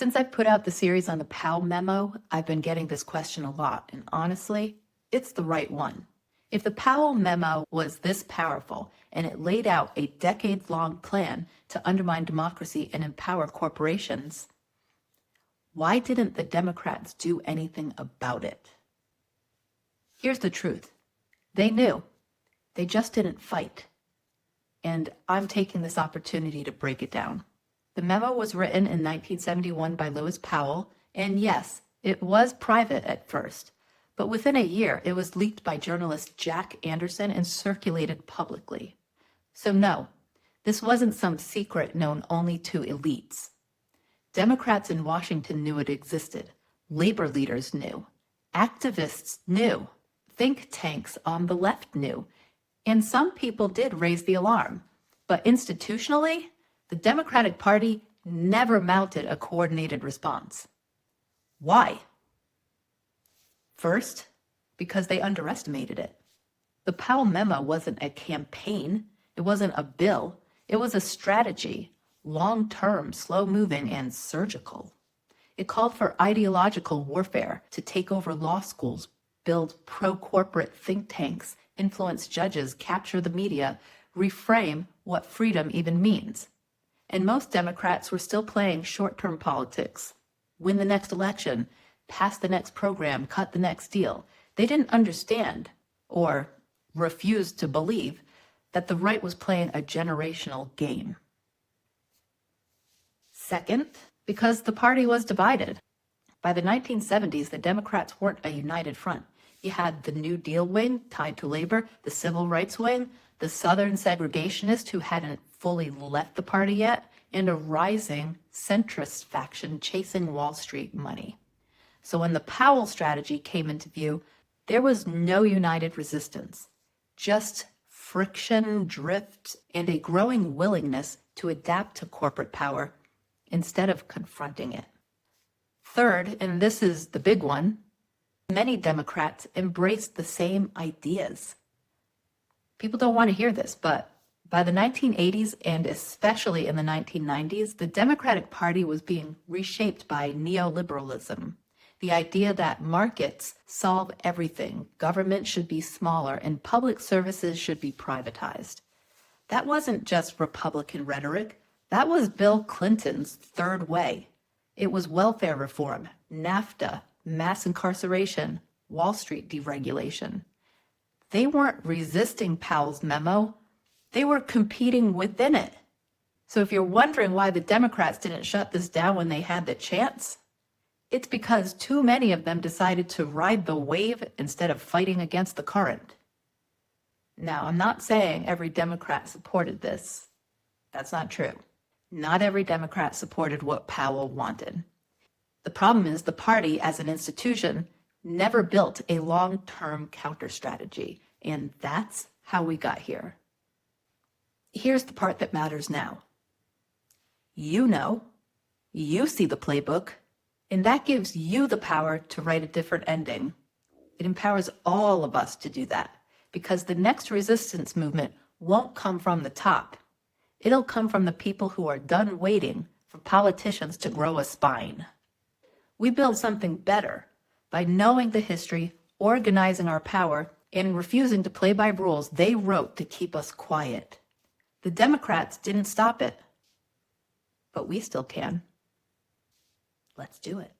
Since I've put out the series on the Powell Memo, I've been getting this question a lot, and honestly, it's the right one. If the Powell Memo was this powerful and it laid out a decades-long plan to undermine democracy and empower corporations, why didn't the Democrats do anything about it? Here's the truth. They knew. They just didn't fight. And I'm taking this opportunity to break it down. The memo was written in 1971 by Lewis Powell, and yes, it was private at first, but within a year it was leaked by journalist Jack Anderson and circulated publicly. So no, this wasn't some secret known only to elites. Democrats in Washington knew it existed. Labor leaders knew. Activists knew. Think tanks on the left knew. And some people did raise the alarm. But institutionally, the Democratic Party never mounted a coordinated response. Why? First, because they underestimated it. The Powell Memo wasn't a campaign. It wasn't a bill. It was a strategy, long-term, slow-moving, and surgical. It called for ideological warfare to take over law schools, build pro-corporate think tanks, influence judges, capture the media, reframe what freedom even means. And most Democrats were still playing short-term politics. Win the next election, pass the next program, cut the next deal. They didn't understand, or refused to believe, that the right was playing a generational game. Second, because the party was divided. By the 1970s, the Democrats weren't a united front. You had the New Deal wing tied to labor, the civil rights wing, the Southern segregationists who hadn't fully left the party yet, and a rising centrist faction chasing Wall Street money. So when the Powell strategy came into view, there was no united resistance, just friction, drift, and a growing willingness to adapt to corporate power instead of confronting it. Third, and this is the big one, many Democrats embraced the same ideas. People don't want to hear this, but by the 1980s and especially in the 1990s, the Democratic Party was being reshaped by neoliberalism. The idea that markets solve everything, government should be smaller, and public services should be privatized. That wasn't just Republican rhetoric. That was Bill Clinton's third way. It was welfare reform, NAFTA, mass incarceration, Wall Street deregulation. They weren't resisting Powell's memo. They were competing within it. So if you're wondering why the Democrats didn't shut this down when they had the chance, it's because too many of them decided to ride the wave instead of fighting against the current. Now, I'm not saying every Democrat supported this. That's not true. Not every Democrat supported what Powell wanted. The problem is the party, as an institution, never built a long-term counter-strategy, and that's how we got here. Here's the part that matters now. You know, you see the playbook, and that gives you the power to write a different ending. It empowers all of us to do that, because the next resistance movement won't come from the top. It'll come from the people who are done waiting for politicians to grow a spine. We build something better by knowing the history, organizing our power, and refusing to play by rules they wrote to keep us quiet. The Democrats didn't stop it, but we still can. Let's do it.